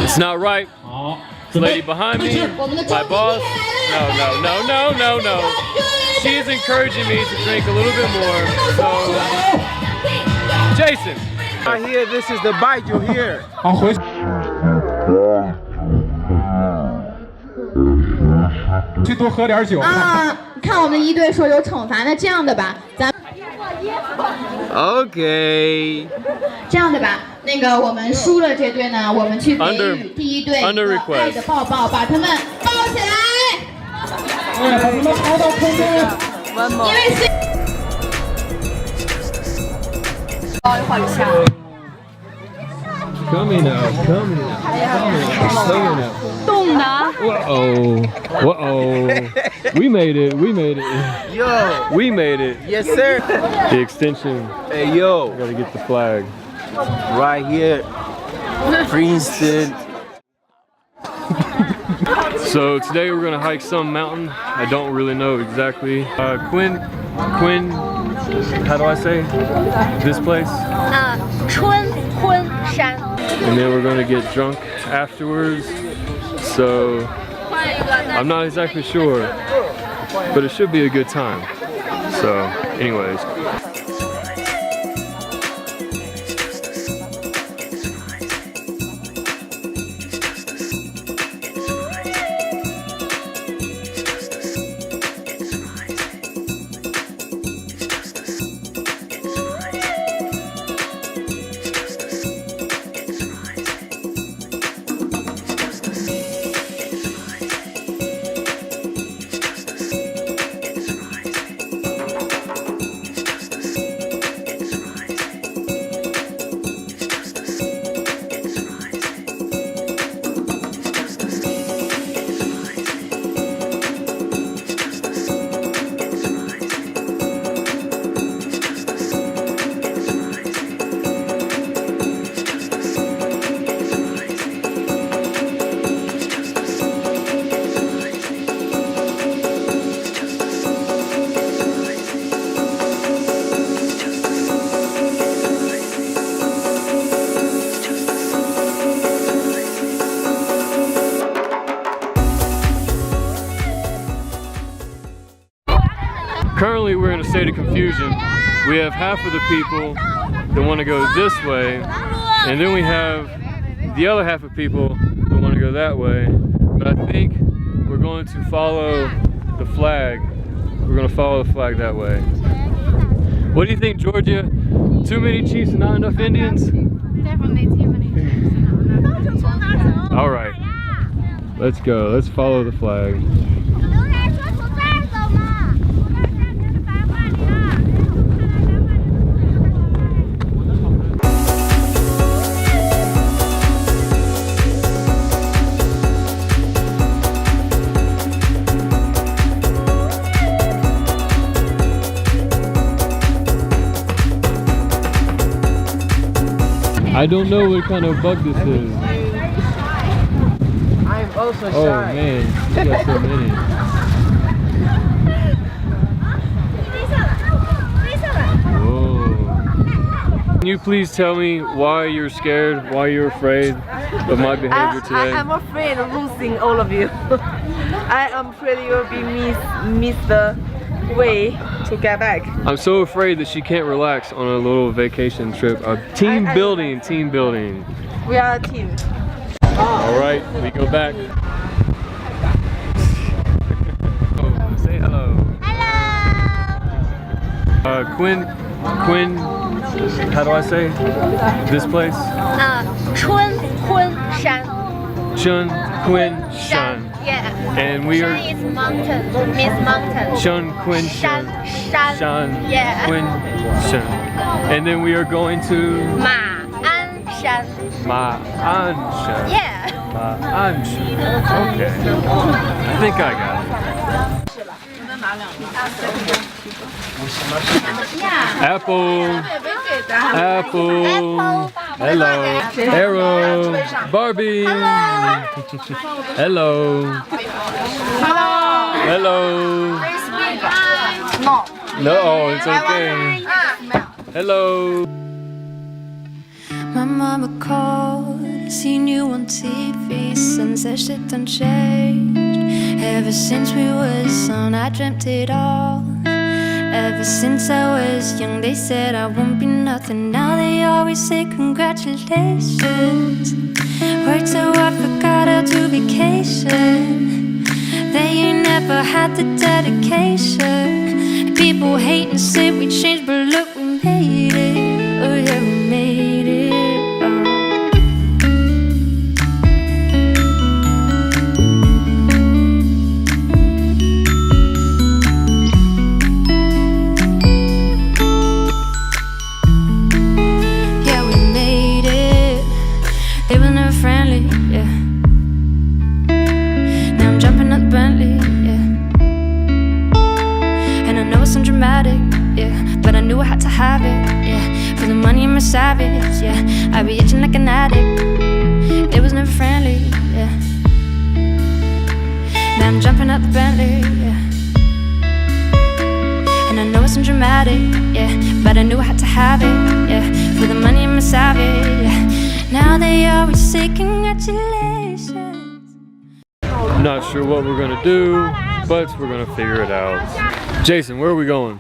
It's not right. This lady behind me, my boss. No. She is encouraging me to drink a little bit more. So, Jason. Right here, this is the bite you hear. 去多喝点酒。看我们一队说有惩罚，那这样的吧，咱 OK。这样的吧，那个我们输了这队呢，我们去给予第一队一个爱的抱抱，把他们抱起来。把他们抛到空中。因为是。抱一会儿下。 Coming out.动的。Whoa. We made it. Yo. We made it. Yes, sir. The extension. Hey, yo. Gotta get the flag. Right here. Princeton. So today we're gonna hike some mountain. I don't really know exactly. Quinn. How do I say this place? 春婚山. And then we're gonna get drunk afterwards. So I'm not exactly sure, but it should be a good time. So anyways. Currently we're in a state of confusion. We have half of the people that want to go this way, and then we have the other half of people that want to go that way. But I think we're going to follow the flag. We're going to follow the flag that way. What do you think, Georgia? Too many chiefs and not enough Indians? Definitely too many chiefs. All right, let's go. Let's follow the flag. I don't know what kind of bug this is. I'm also shy. Oh man, you got so many. Whoa. Can you please tell me why you're scared, why you're afraid of my behavior today? I'm afraid of losing all of you. I am afraid you will be miss the way to get back. I'm so afraid that she can't relax on a little vacation trip. Team building. We are a team. All right, we go back. Oh, say hello. Hello. Quinn. How do I say this place? 春婚山. Shun Quinn Shan. Yeah. And we are. Shan is mountain. Means mountain. Shun Quinn Shan. Shan. Yeah. Quinn Shan. And then we are going to Ma'an Shan. Ma'an Shan. Yeah. Ma'an Shan. Okay. I think I got it. Apple. Hello. Arrow. Barbie. Hello. Hello. No, it's okay. Hello. My mama called, seen you on TV. Cause that shit done changed. Ever since we was young, I dreamt it all. Ever since I was young, they said I won't be nothing. Now they always say congratulations. Worked so I forgot how to vacation. They ain't never had the dedication. People hate and say we changed, but look, we made it. Oh yeah, we made it. Savage, yeah. I be itching like an addict. It was never friendly, yeah. Now I'm jumping out the Bentley, yeah. And I know it's dramatic, yeah. But I knew I had to have it, yeah. For the money I'm a savage, yeah. Now they always say congratulations. Not sure what we're gonna do, but we're gonna figure it out. Jason, where are we going?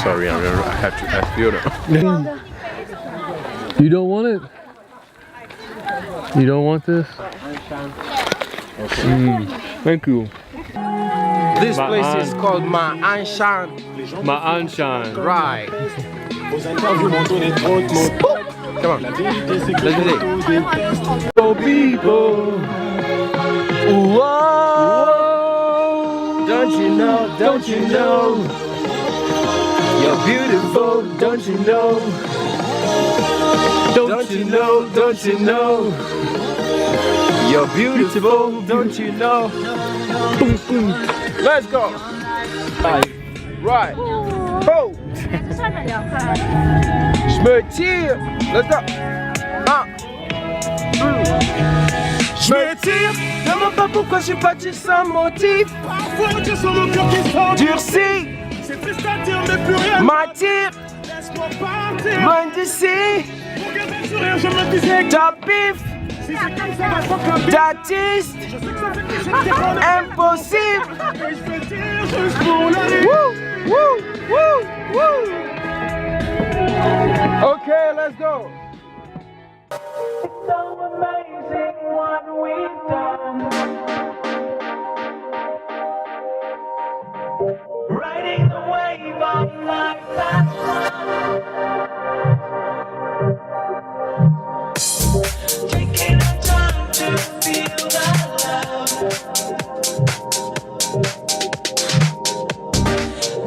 Sorry, I have to feel it. You don't want it? You don't want this? Thank you. This place is called Ma'anshan. Ma'anshan. Right. Come on. Let's do it. Oh, people. Whoa. Don't you know? Don't you know? You're beautiful, don't you know? Don't you know, don't you know? You're beautiful, don't you know? Boom, boom. Let's go! Right! Oh! Je me tire! Let's go! Je me tire! Demande pas pourquoi je suis parti sans motif. Parfois tu sens mon cœur qui s'endurcit. C'est triste à dire mais plus rien. M'attire. Laisse-moi partir. Loin d'ici. Regarde le sourire, je me disais ta pif. Si c'est comme ça, va pas comme d'artiste. Je sais que ça fait que je impossible. Et je vais dire juste pour la vie. Woo, woo, woo, woo. Okay, let's go. It's so amazing what we've done. Riding the wave of life that's run. Taking our time to feel that love.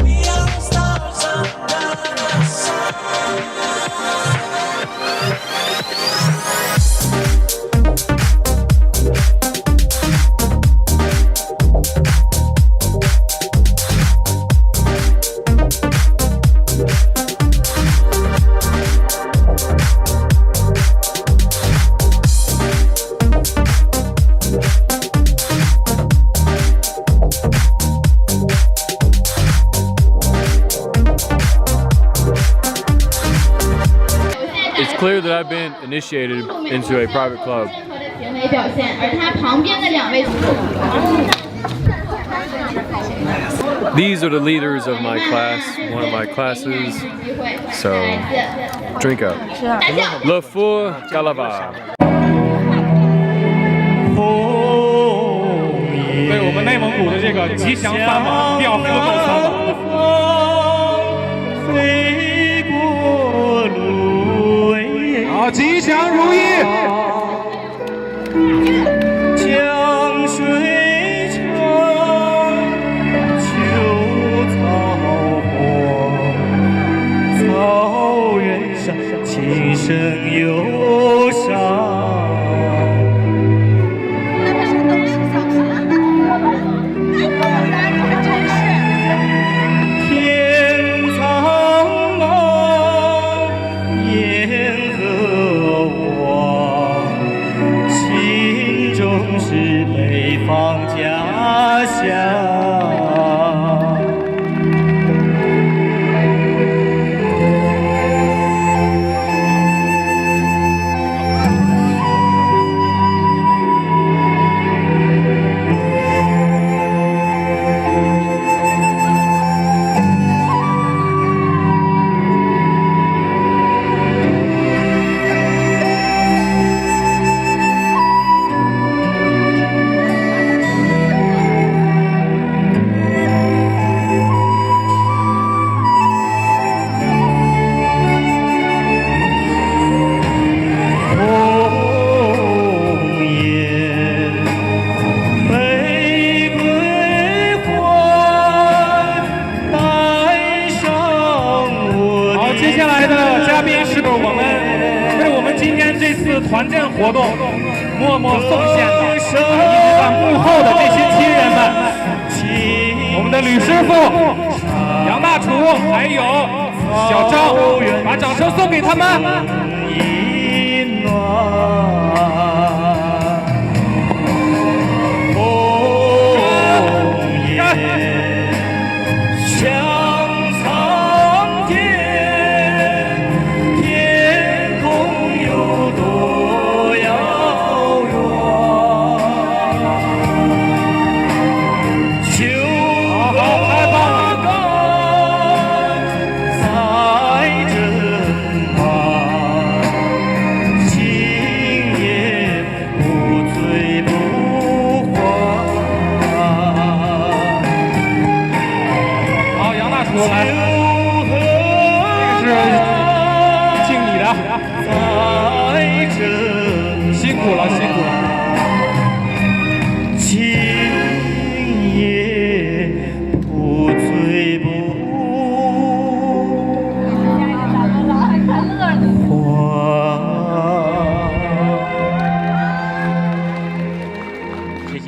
We are the stars under the sun. It's clear that I've been initiated into a private club. These are the leaders of my class, one of my classes. So, drink up. Le Four Galava. 对我们内蒙古的这个吉祥三马，调和够三马。好，吉祥如意。江水长，秋草黄，草原上琴声忧伤。赈活动默默奉献的，一直在幕后的这些亲人们，我们的吕师傅、杨大厨，还有小张，把掌声送给他们。来，这是敬你的，辛苦了，辛苦了。今夜不醉不还。谢谢。